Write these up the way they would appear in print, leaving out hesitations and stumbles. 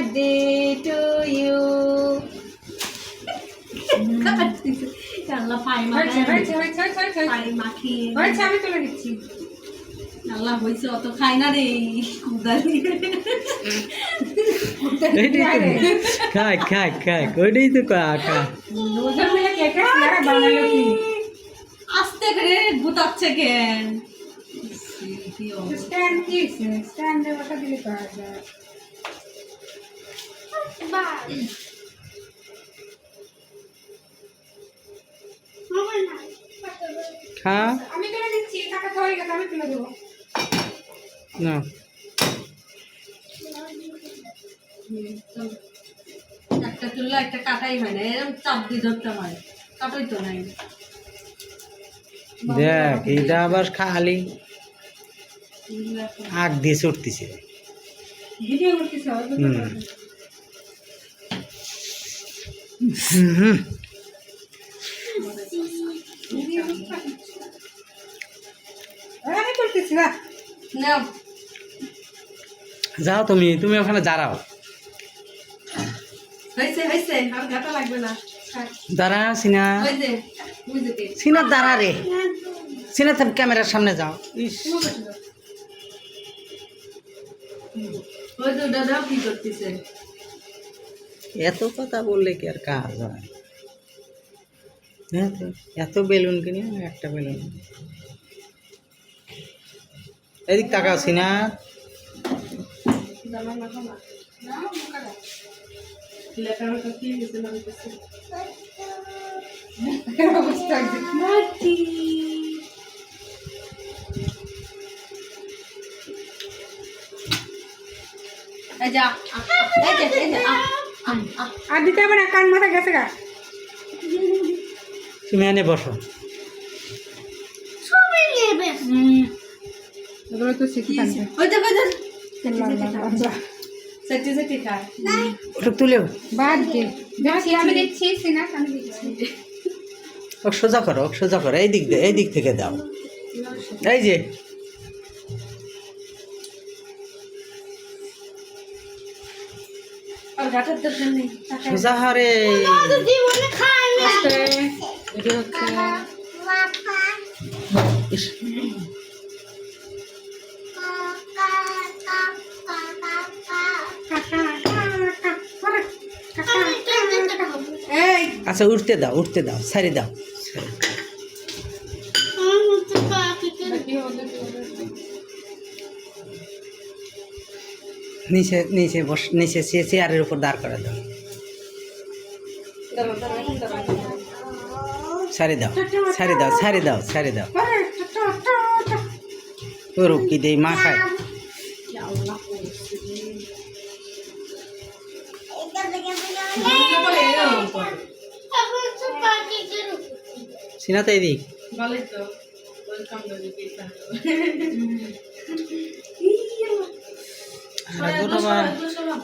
Birthday to you. আল্লাহ পাই মাখি আমি তুলে দিচ্ছি। আল্লাহ হয়েছে অত খাই না রে খাই খাই খাই ওইটাই তো কাকা আস্তে করে গুতাচ্ছে কেন? খা আমি তুলে দিচ্ছি, টাকা তো হয়ে গেছে, আমি তুলে দেবো। না একটা তুললে একটা কাটাই হয় না, এরকম চাপ দিয়ে ধরতে হয়, কাটাই তো নাই। দেখ এটা আবার খালি আগ দিয়ে ছুটতেছে। ভিডিও করতেছে আমি করতেছি না। নাও যাও তুমি তুমি ওখানে দাঁড়াও। হয়েছে হয়েছে, আর ঘাটা লাগবে না। দাঁড়া সিনা, হয়েছে বুঝতে সিনা দাঁড়া রে, সিনা তুমি ক্যামেরার সামনে যাও। ইস হয়তো দাদা কি করতেছে? এত কথা বললে কি আর কাজ হয়? হ্যাঁ তো, এত বেলুন কিনে একটা বেলুন। এদিক তাকাও সিনা। জামা মাখা না না মুখা না লেখার তো কি হয়েছে না বলতেছে অবস্থা মাটি। এই যা এই যে আর দিতে হবে না, কান মাথা গেছে গা। তুমি এনে বসো। এগুলো তো শিখি থাকবে। ওই দেখো সেটি সেটি খায় ওটা তুলেও বাদ দে। আমি দিচ্ছি সিনা, আমি দিচ্ছি। ও সোজা করো, সোজা করো, এই দিক দিয়ে, এই দিক থেকে দাও। এই যে আর গাটার দরকার নেই। সোজা হরে। ইস, আচ্ছা উঠতে দাও, উঠতে দাও, ছাড়ি দাও। নিচে নিচে বস, নিচে চেয়ারের উপর দাঁড় করে দাও। ছাড়ি দাও, ছাড়ি দাও, ছাড়ি দাও, ছাড়ি দাও। ও রুকি দেই মা খায়। সিনাতে এদিক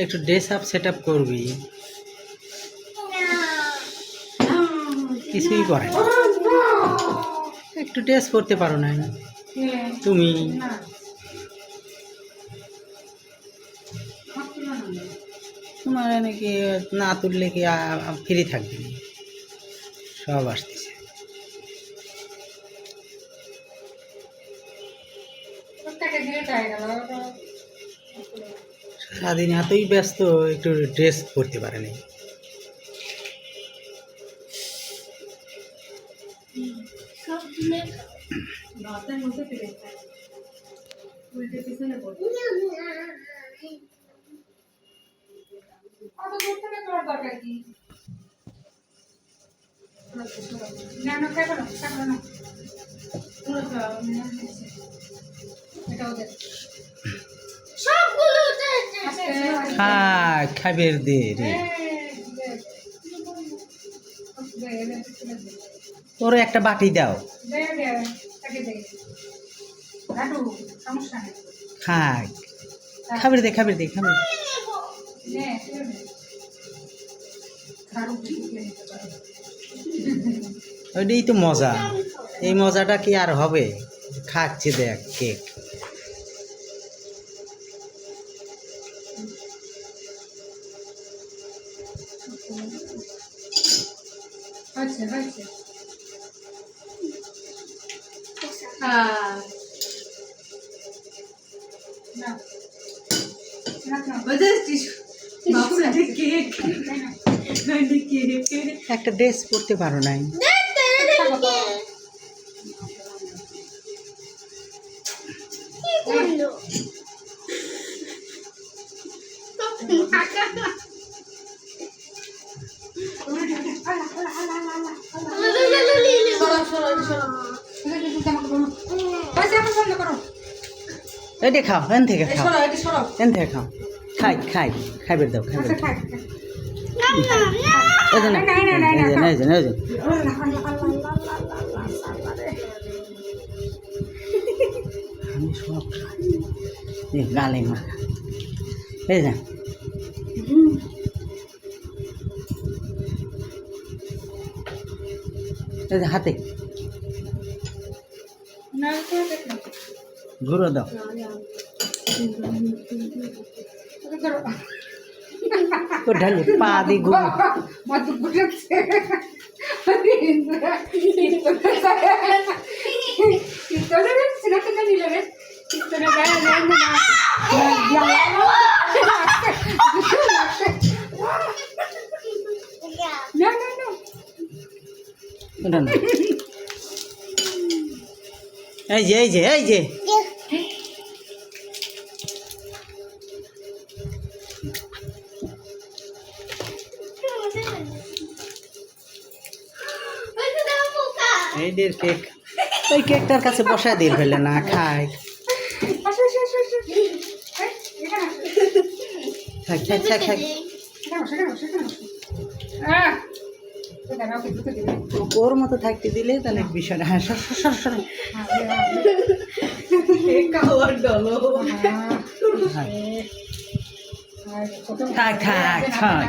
একটু ড্রেস আপ সেট আপ করবি, কিছুই করে না। একটু ড্রেস করতে পারো না তুমি? তোমার নাকি না তুললে কি ফ্রি থাকবে? সব আসতেছে। সারাদিন এতই ব্যস্ত, একটু ড্রেস করতে পারেনি। খাবের দে রে, ওর একটা বাটি দাও। খাক খাবার দে, খাবার দে, খাবার। ওইটাই তো মজা। এই মজাটা কি আর হবে? খাচ্ছি দেখ কেক। হচ্ছে হচ্ছে হ্যাঁ না বুঝেছিস বাবুরা কেক একটা ড্রেস পরতে পারো নাই? এটা খাও, এন থেকে খাও, এন থেকে খাও, খাইবে দাও, খাইবে দাও। এই যে না, এই যে, এই যে। আমি সব খাই, এই গালে মাখা, এই যে এই যে হাতে ঘুরো দাও। তো ঢালি পা দি ঘুরো। এই যে, এই যে, এই যে, এইদের কেক, ওই কেকটার কাছে বসায় দিয়ে ফেলে না খায়। থাক থাক থাক থাক, ওর মতো থাকতে দিলে তাহলে বিষয়টা। হ্যাঁ, সর সর সর সর। থাক থাক থাক।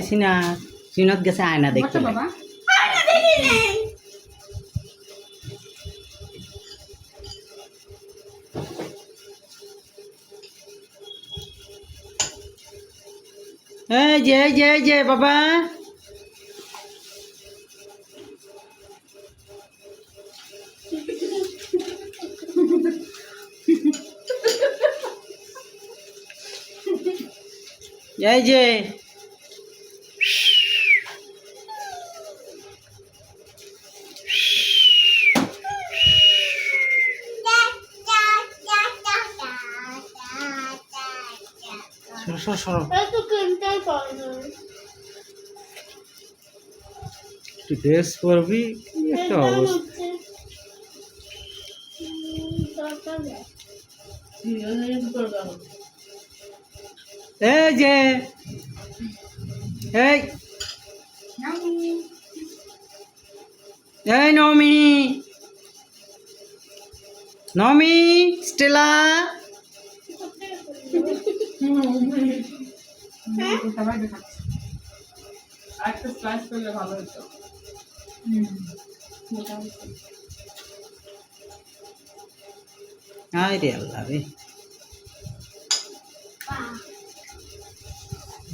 সিনা সিনত গেছে আয়না দেখতে। বাবা এই যে, এই যে, এই যে বাবা, এই যে, সর সর সর। তুই ড্রেস পরবি, কি একটা অবস্থা। এই যে, এই এই নমি, নমি, স্টেলা, ভালো হতো। আয় রে আল্লাহ রে,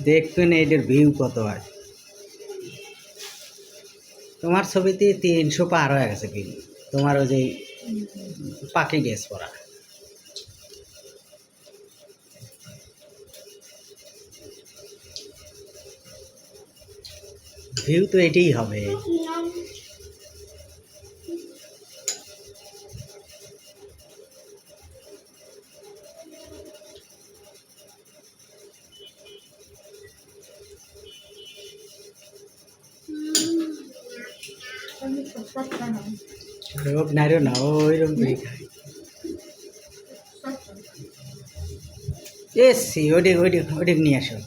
দেখবেন এদের ভিউ কত হয়। তোমার ছবিতে 300 পার হয়ে গেছে ভিউ, তোমার ওই যে পাখি গ্যাস পরা। ভিউ তো এটাই হবে। রোগ নাইরো না, ওইরকম করে খাই। এসছি ওদিক ওদিক ওদিক নিয়ে আসো।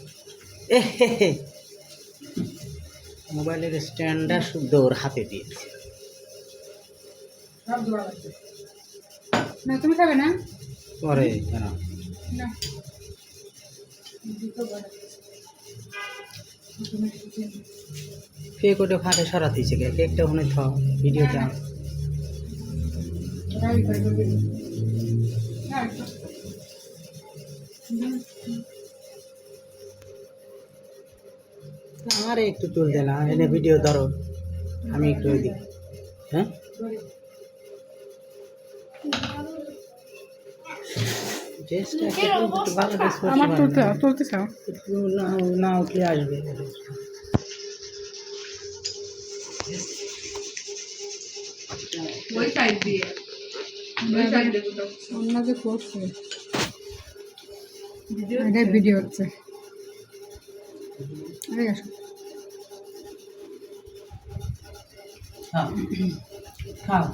এ হে হে, মোবাইলের স্ট্যান্ডটা শুদ্ধ ওর হাতে দিয়েছে। না তুমি খাবে না? পরে কেন না কেক ওটা ফাটে সরাতেছে, কেকটা ওখানে থাও, ভিডিওটা। আমার একটু তুলতে না এনে ভিডিও ধরো আমি একটু ওইদিক হ্যাঁ ড্রেসটা একটু ভালো ড্রেস আমার তুলতে চাও একটু না উঠলে আসবে ওই সাইড দিয়ে অন্য যে করছে ভিডিও হচ্ছে আসো খাও খাও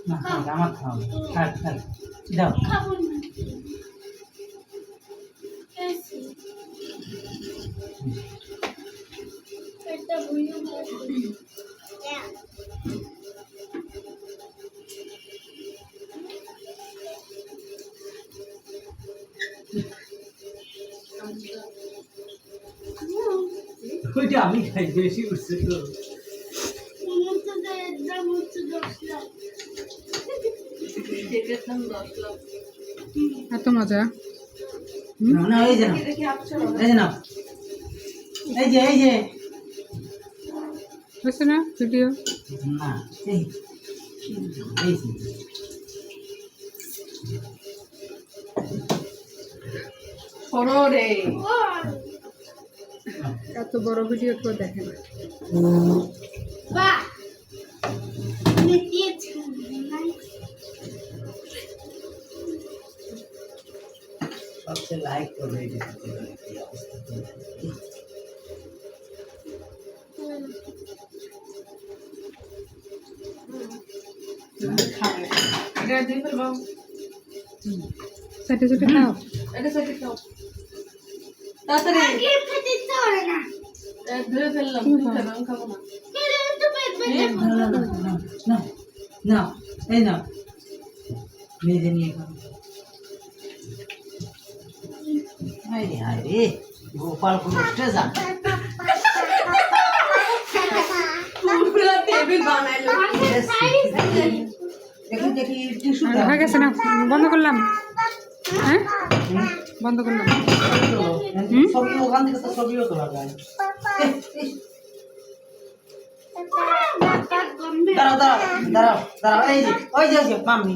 না আমার খাও খাও খাও দাও ওইটা আমি খাই বেশি উঠছে তো এত মজা না এই যে না এই যে হয়েছে না ভিডিও না এই এই রে এত বড় ভিডিও কেউ দেখে না सबसे लाइक कर रही है সেটে সেটে খাও এটা সেটে খাও তাড়াতাড়ি ধরে ফেললাম আমি খাবো না ना ना ए ना मेरे नहीं खाओ अरे अरे गोपाल को उठे जा পুরো টেবিল বানাইলো देखो देखो टिश्यू হয়ে গেছে না বন্ধ করলাম হ্যাঁ বন্ধ করলাম सभी ओखान থেকে তো সবইও তো লাগায় দাঁড়াও এই যে ওই যে মাম্মি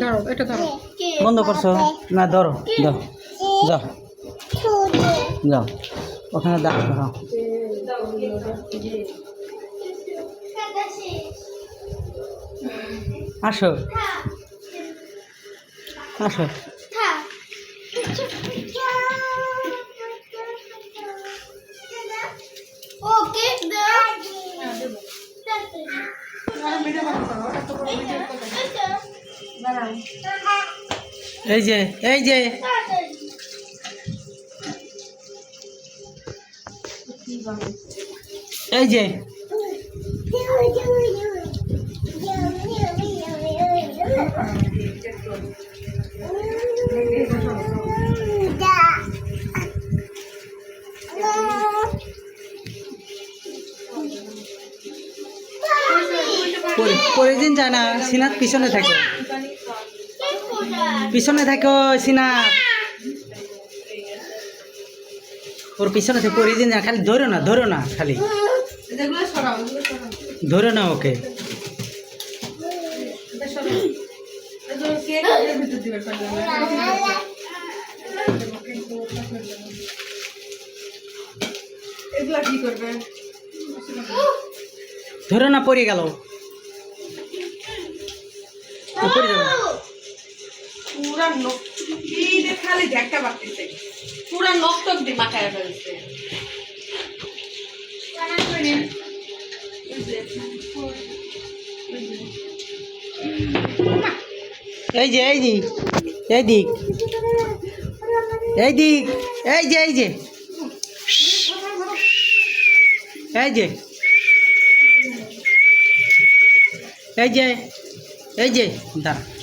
ধরো এটা ধরো বন্ধ করছো না ধরো যাও যাও যাও ওখানে দাঁড়াও আসো আসো এই যে এই যে এই যে পরে দিন যায় না সিনাত পিছনে থাকে সিনাত ওর পিছনে থেকে পরে দিন যায় খালি ধরো না খালি ধরো না ওকে ধরো না পড়ে গেল পড়ে যাবে পুরা নখ খালি দেখা পাচ্ছে পুরা নখ টক দিয়ে মাথায় ফেলছে এই যে এইদিক এই যে এই যে এই যে এই যে দাঁড়া